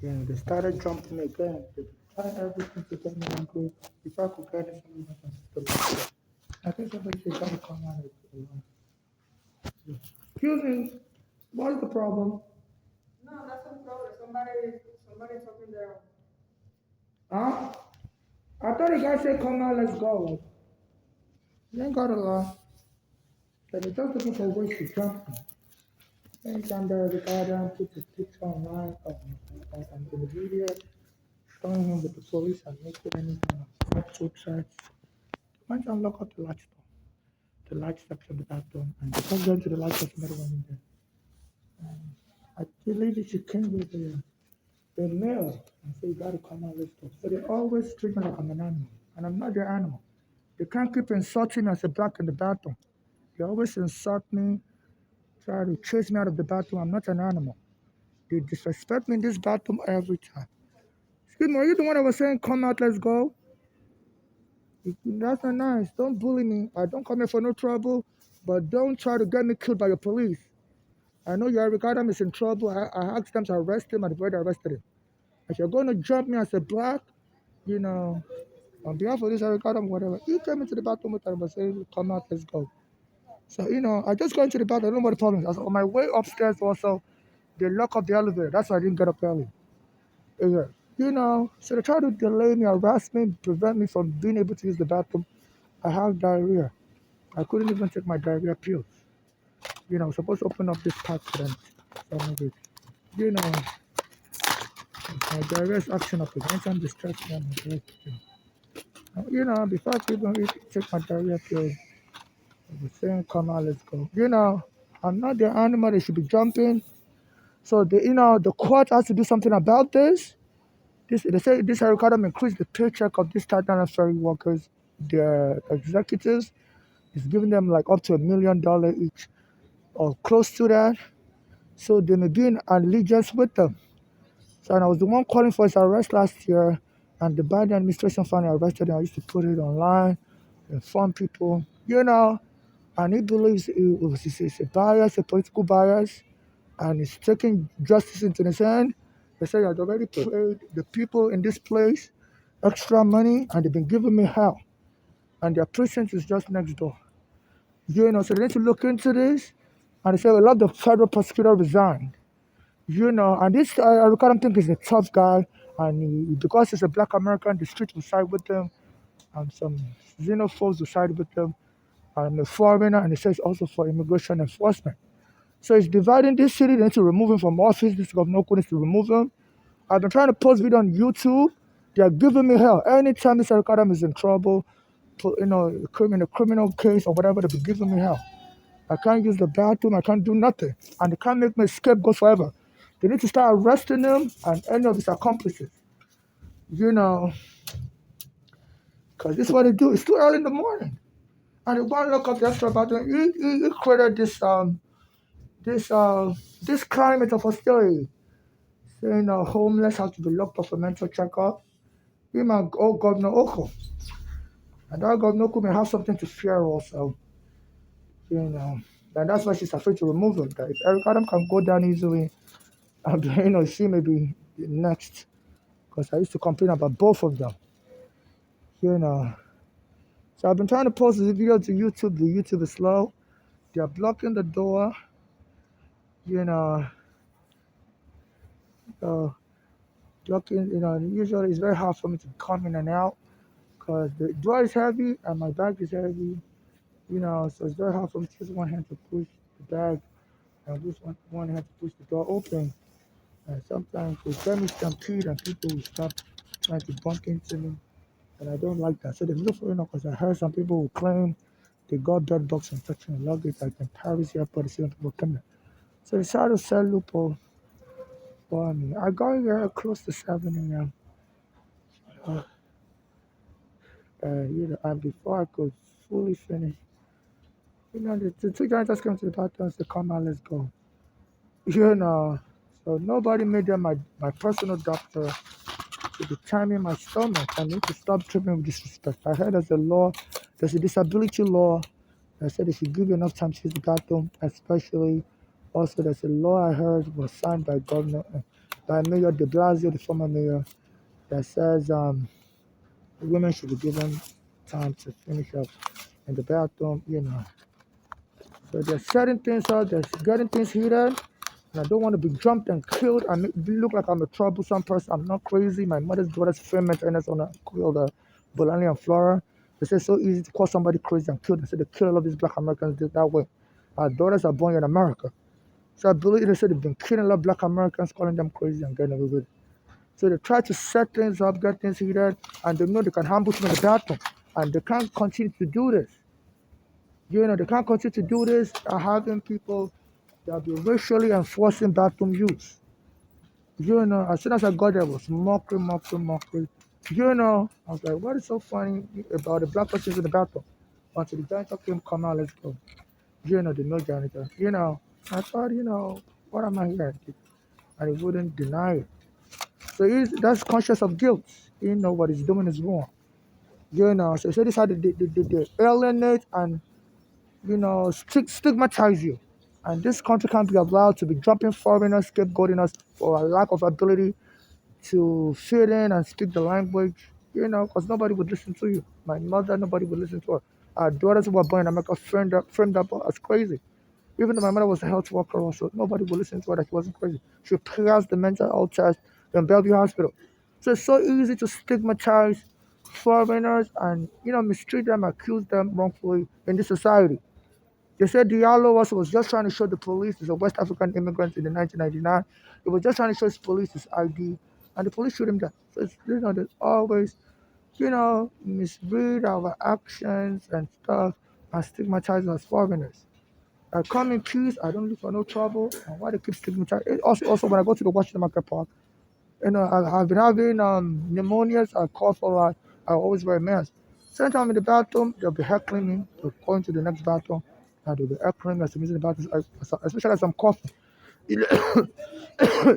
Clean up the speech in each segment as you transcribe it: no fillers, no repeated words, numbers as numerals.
They started jumping again. They tried everything to get me angry. If I could get it, something like that. I think somebody should try to come out of it. Excuse me, what's the problem? No, that's no problem. Somebody talking there. Huh? I thought the guy said, come out, let's go. You ain't got a lot. But they're just looking for ways to jump me. Anytime there, the guy down put the picture online on the video, showing him with the police and making anything of sex websites. Once I lock up the light section of the bathroom, and before going to the light section, another one in there. I believe it should came with the mail and say, you gotta come out, let's go. So they always treat me like I'm an animal, and I'm not their animal. They can't keep insulting me as a black in the bathroom. They always insult me, try to chase me out of the bathroom. I'm not an animal. They disrespect me in this bathroom every time. Excuse me, are you the one that was saying, come out, let's go? That's not nice. Don't bully me. I don't come here for no trouble, but don't try to get me killed by the police. I know your Adam is in trouble. I asked them to arrest him, and the brother arrested him. If you're going to jump me as a black, you know, on behalf of this Eric Adam, whatever, you came into the bathroom with them and said, come out, let's go. So, I just got into the bathroom. I don't know what the problem is. On my way upstairs also, they lock up the elevator. That's why I didn't get up early. Yeah. So they try to delay me, harass me, prevent me from being able to use the bathroom. I have diarrhea. I couldn't even take my diarrhea pills. I was supposed to open up this part for them. Some of it. You know, my diarrhea is acting up again. I'm distressed. Before I could even really take my diarrhea pills, I was saying, come on, let's go. I'm not the animal that should be jumping. So, the court has to do something about this. They say this requirement increase the paycheck of these Titanium ferry workers, their executives. It's giving them like up to $1 million each or close to that. So they may be in allegiance with them. So and I was the one calling for his arrest last year, and the Biden administration finally arrested him. I used to put it online, inform people, and he believes it's a bias, a political bias, and he's taking justice into his hand. They say I've already paid the people in this place extra money, and they've been giving me hell, and their precinct is just next door. So they need to look into this, and they say a lot of the federal prosecutor resigned. And this Ricardo think is a tough guy, and because he's a black American, the street will side with him, and some xenophobes will side with him. I'm a foreigner, and it says also for immigration enforcement. So it's dividing this city. They need to remove him from office. This governor needs to remove him. I've been trying to post video on YouTube. They are giving me hell. Anytime Mr. Ricardo is in trouble, in a criminal case or whatever, they'll be giving me hell. I can't use the bathroom. I can't do nothing. And they can't make me scapegoat forever. They need to start arresting him and any of his accomplices. Because this is what they do. It's too early in the morning. And they want to look up the extra bathroom. He created this climate of hostility. Saying homeless have to be locked up for mental checkup. Him and Governor Oko. And that Governor Oko may have something to fear also. And that's why she's afraid to remove him. That if Eric Adam can go down easily, she may be next. Because I used to complain about both of them. So I've been trying to post this video to YouTube. The YouTube is slow. They're blocking the door. Blocking, usually it's very hard for me to come in and out because the door is heavy and my bag is heavy, so it's very hard for me to use one hand to push the bag and use one hand to push the door open. And sometimes they get me stampede and people will stop trying to bump into me, and I don't like that. So they look for because I heard some people will claim they got bed bugs and touching the luggage like in Paris airport. Some people coming. So they try to sell loophole for me. I got here close to 7 a.m. And before I could fully finish, the two guys just came to the bathroom and said, come on, let's go. So nobody made them my personal doctor to determine my stomach. I need to stop treating me with disrespect. I heard there's a disability law that said they should give you enough time to use the bathroom, especially also there's a law I heard was signed by Governor by Mayor de Blasio, the former mayor, that says women should be given time to finish up in the bathroom, So they're setting things up, they're getting things heated, and I don't want to be jumped and killed and look like I'm a troublesome person. I'm not crazy. My mother's brother's friend mentioned us on a killed Bolani and Flora. They say it's so easy to call somebody crazy and kill them. So they kill all of these black Americans that way. Our daughters are born in America. So I believe they said they've been killing a lot of black Americans, calling them crazy and getting away with it. So they try to set things up, get things heated, and they know they can ambush them in the bathroom. And they can't continue to do this. They can't continue to do this having people that be racially enforcing bathroom use. As soon as I got there, it was mockery, mockery, mockery. I was like, what is so funny about the black person in the bathroom? Until the janitor came, come out, let's go. The no janitor. I thought, what am I here? And he wouldn't deny it. So that's conscious of guilt. What he's doing is wrong. So this is how they alienate and, stigmatize you. And this country can't be allowed to be dropping foreigners, scapegoating us for a lack of ability to fit in and speak the language, because nobody would listen to you. My mother, nobody would listen to her. Our daughters who were born in America framed up as crazy. Even though my mother was a health worker also, nobody would listen to her that she wasn't crazy. She passed the mental health test in Bellevue Hospital. So it's so easy to stigmatize foreigners and, mistreat them, accuse them wrongfully in this society. They said Diallo also was just trying to show the police he's a West African immigrant in the 1999. He was just trying to show his police his ID, and the police shoot him down. So there's always, misread our actions and stuff and stigmatize us as foreigners. I come in peace. I don't look for no trouble. And why they keep stigmatizing? Also, when I go to the Washington Market Park, I've been having pneumonias. I cough a lot. I always wear a mask. Sometimes I'm in the bathroom, they'll be heckling me. They'll go into the next bathroom, and they'll be heckling me as I'm using the bathroom, especially as I'm coughing.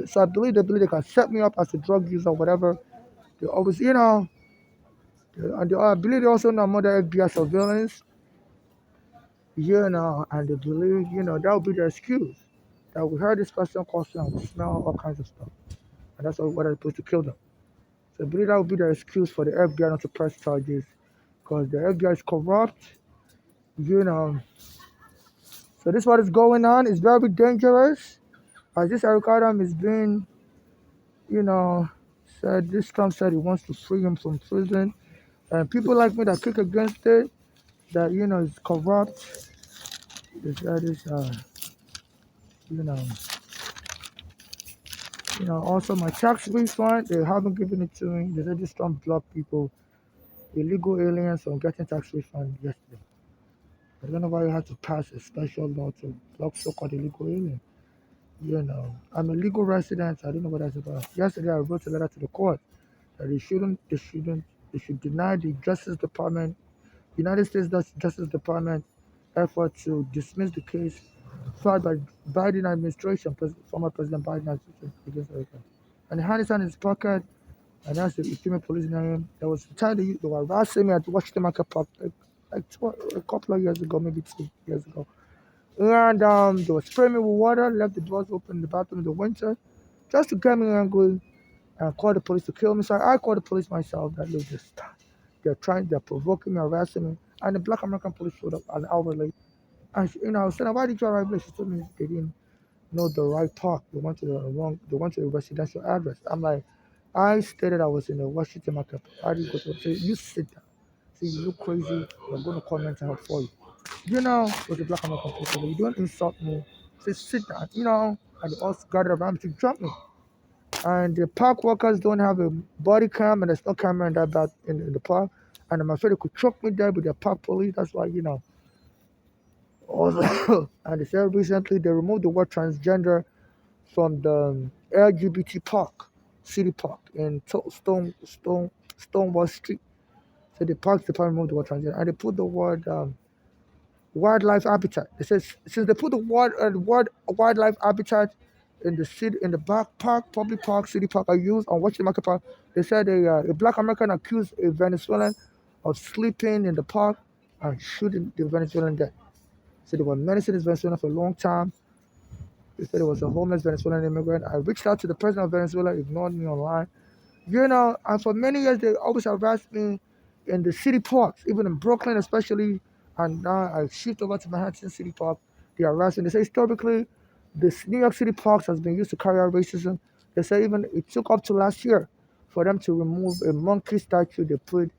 So I believe they can set me up as a drug user or whatever. They always, and I believe they also know I'm under FBI surveillance, and they believe, that will be their excuse. That we heard this person coughing and we smell all kinds of stuff. And that's what they're supposed to kill them. So I believe that would be their excuse for the FBI not to press charges because the FBI is corrupt, you know. So this what is going on. It's very dangerous. As this Eric Adam is being, said this Trump said he wants to free him from prison. And people like me that kick against it, that is corrupt, that is you know, also my tax refund, they haven't given it to me. They said this Trump blocked people, illegal aliens from getting tax refund yesterday. I don't know why you had to pass a special law to block so-called illegal aliens. I'm a legal resident. I don't know what that's about. Yesterday, I wrote a letter to the court that they should deny the Justice Department, United States Justice Department effort to dismiss the case filed by Biden administration, former President Biden administration against America. And he had his hand in his pocket, and that's the female police in him. There was a time they were harassing me at Washington Market Park, a couple of years ago, maybe 2 years ago. And they were spraying me with water, left the doors open in the bathroom in the winter, just to get me angry and call the police to kill me. So I called the police myself. That look, they're provoking me, harassing me. And the black American police showed up an hour late. And I was saying, why did you arrive late? She told me they didn't know the right park. They went to the residential address. I'm like, I stated I was in the Washington Market. I didn't go to say, you sit down. See, you look crazy. I'm going to call mental health for you. With the black American people, you don't insult me. Say, sit down, and they all gathered around me to jump me. And the park workers don't have a body cam, and there's no camera in in the park. And I'm afraid they could choke me there with their park police. That's why, Also, and they said recently they removed the word transgender from the LGBT park, city park in Stonewall Street. So the parks department removed the word transgender, and they put the word wildlife habitat. It says since they put the word wildlife habitat in the city, in the back park, public park, city park, I used on Washington Market Park. They said a black American accused a Venezuelan of sleeping in the park and shooting the Venezuelan dead. So they were menacing this Venezuelan for a long time. He said it was a homeless Venezuelan immigrant. I reached out to the president of Venezuela, ignored me online. And for many years they always harassed me in the city parks, even in Brooklyn especially. And now I shift over to Manhattan City Park. They harass me. They say historically, this New York City parks has been used to carry out racism. They say even it took up to last year for them to remove a monkey statue they put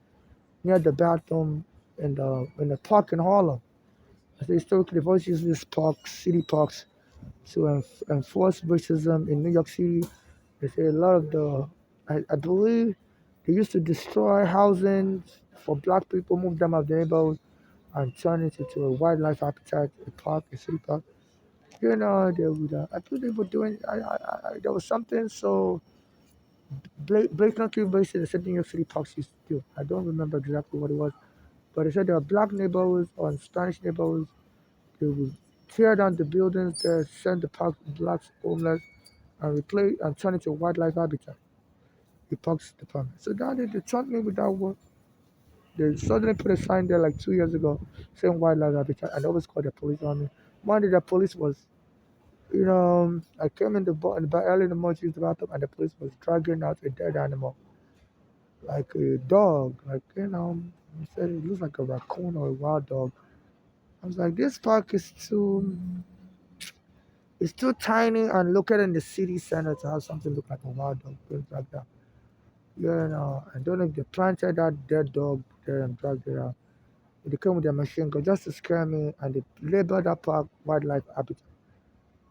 near the bathroom in the park in Harlem. I say historically they've always used these parks, city parks, to enforce racism in New York City. They say a lot of I believe they used to destroy housing for black people, move them out of the neighborhood, and turn it into a wildlife habitat, a park, a city park. They would, I believe they were doing, there was something so blatantly racist they said New York City parks used to do. I don't remember exactly what it was, but they said there were black neighborhoods or Spanish neighborhoods. They would tear down the buildings there, send the park blacks homeless, and replace and turn it to wildlife habitat. The parks department. So now they charged me with that work. They suddenly put a sign there like 2 years ago saying wildlife habitat, and they always called the police on me. One day the police was, I came in the early in the morning to use the bathroom, and the police was dragging out a dead animal, like a dog, he said it looks like a raccoon or a wild dog. I was like, this park is it's too tiny and located in the city center to have something look like a wild dog, things like that. I don't know if they planted that dead dog there and dragged it out. They came with their machine gun just to scare me, and they labeled that park wildlife habitat.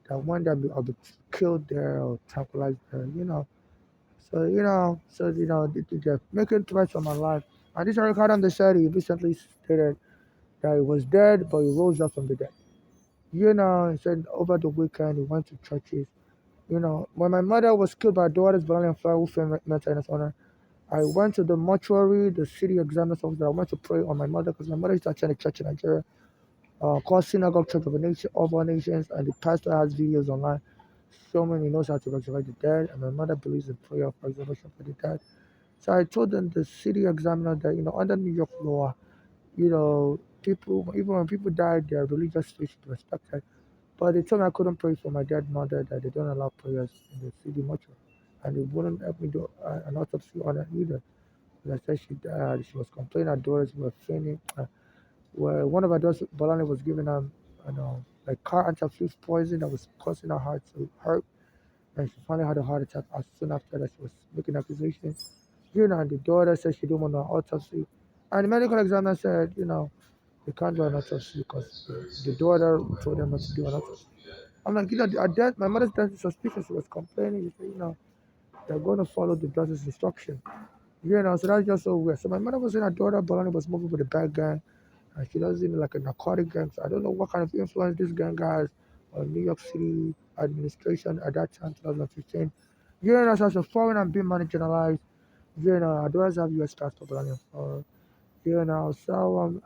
That one that will be killed there or tranquilized there. They're making threats on my life. And this Eric Adam, they said he recently stated that he was dead, but he rose up from the dead. He said over the weekend he went to churches. When my mother was killed by daughters, Bolani and Fire, who fame mental illness on her, I went to the mortuary, the city examiner's office. I went to pray on my mother because my mother used to attend a church in Nigeria called Synagogue Church of all nations, and the pastor has videos online showing he knows how to resurrect the dead, and my mother believes in prayer for resurrection for the dead. So I told them the city examiner that under New York law, people even when people die, their religious faith should be respected. But they told me I couldn't pray for my dead mother, that they don't allow prayers in the city mortuary, and they wouldn't help me do an autopsy on her either. As I said she died. She was complaining her daughters were fainting. Where one of her daughters, Bolani, was giving her, like car antifreeze poison that was causing her heart to hurt. And she finally had a heart attack as soon after that she was making accusations. And the daughter said she didn't want an autopsy. And the medical examiner said, they can't do an autopsy because the daughter told them not to do an autopsy. I'm like, her death, my mother's death is suspicious. She was complaining. She said, they're going to follow the doctor's instruction. So that's just so weird. So my mother was saying her daughter, Bolani, was moving with a bad gang. And she does it like a narcotic gang. So I don't know what kind of influence this gang has on New York City administration at that time, 2015. As a foreign and being marginalized, I don't have US passport, but I'm for, so,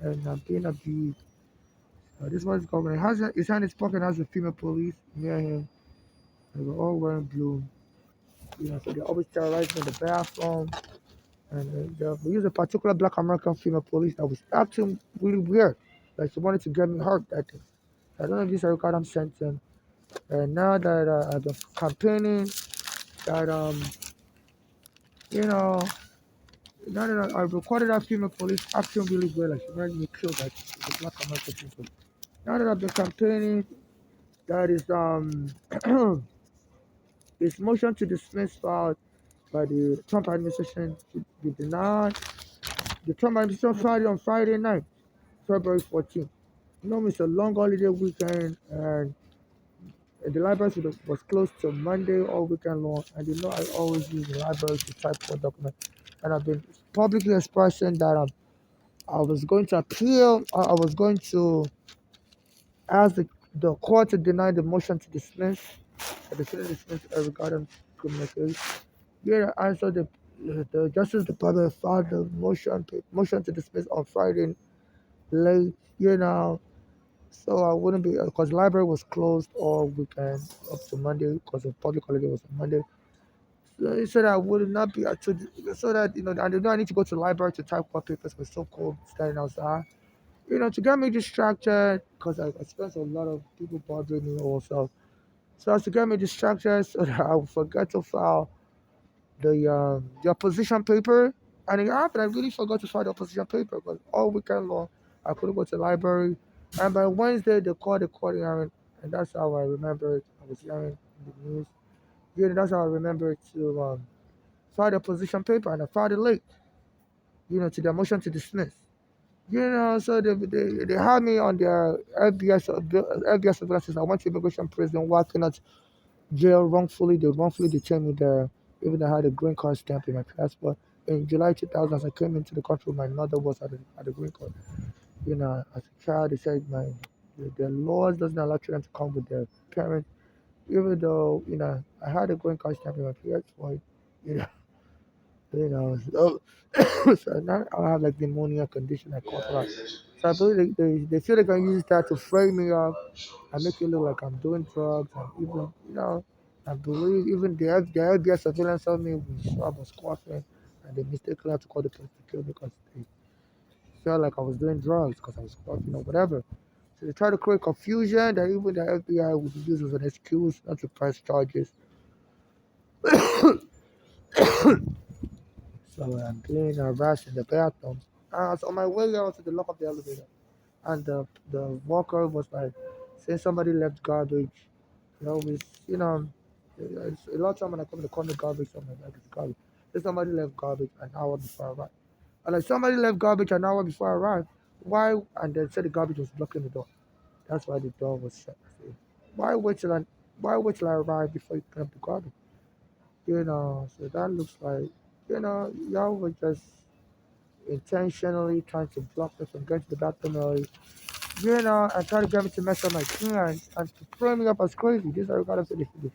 and being abused. This was government. His hand is pocket has a female police near him. They were all wearing blue. So they always terrorized me in the bathroom. And we used a particular black American female police that was acting really weird. Like she wanted to get me hurt that day. I don't know if this is a record I'm sensing. And now that I've been campaigning, that you know, now that I've recorded that female police acting really weird, like she wanted me killed, like the black American people. Now that I've been campaigning, that is this motion to dismiss filed by the Trump administration to be denied. The Trump administration filed it on Friday night, February 14th. It's a long holiday weekend, and the library was closed till Monday all weekend long. And I always use the library to type for documents. And I've been publicly expressing that I was going to appeal, I was going to ask the court to deny the motion to dismiss, the shouldn't dismiss regarding criminal case. And so the Justice Department filed the motion to dismiss on Friday late, So I wouldn't be because the library was closed all weekend up to Monday because the public holiday was on Monday. So he said I would not be so that I did not need to go to the library to type court papers. It was so cold standing outside. To get me distracted because I spent a lot of people bothering me also. So as to get me distracted so that I would forget to file the opposition paper. And it happened, I really forgot to file the opposition paper because all weekend long I couldn't go to the library. And by Wednesday they called the court hearing, and that's how I remembered. I was hearing the news. Yeah, that's how I remembered to file the opposition paper, and I filed it late. To the motion to dismiss. So they had me on their FBS surveillance. I went to immigration prison, working at jail wrongfully. They wrongfully detained me there, even though I had a green card stamp in my passport. In July 2000, as I came into the country, my mother was at the green card. As a child, they said the laws doesn't allow children to come with their parents, even though I had a green card stamp in my passport. You know, so, so now I have like pneumonia condition I caught that. So I believe they feel they can use that to frame me up and make it look like I'm doing drugs, and even I believe even the FBI surveillance on me I was coughing, and they mistakenly had to call the police to kill me because they felt like I was doing drugs because I was coughing or whatever. So they try to create confusion that even the FBI would use as an excuse not to press charges. So I'm being harassed in the bathroom. So on my way out to the lock of the elevator, and the walker was like saying somebody left garbage. It's, it's a lot of time when I come to corner garbage, something like it's garbage. If somebody left garbage an hour before I arrived. And like somebody left garbage an hour before I arrived. Why? And they said the garbage was blocking the door. That's why the door was shut. I said, why wait till I why wait till I arrive before you pick up the garbage? So that looks like y'all were just intentionally trying to block me from getting to the bathroom early. And try to get me to mess up my plans and to frame me up as crazy. This I gotta say this is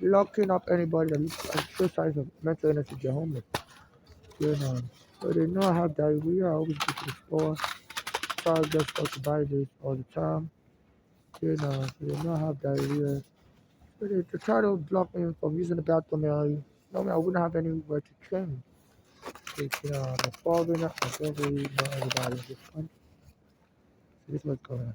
locking up anybody that looks like show signs of mental illness if they're homeless. You know. So they know I have diarrhea. I always go to the store. Child gets stuff to buy this all the time. So they know I have diarrhea. So they try to block me from using the bathroom early. Normally I wouldn't have anywhere to change. I'm a foreigner. I don't really know everybody in this country. So this is what's going on.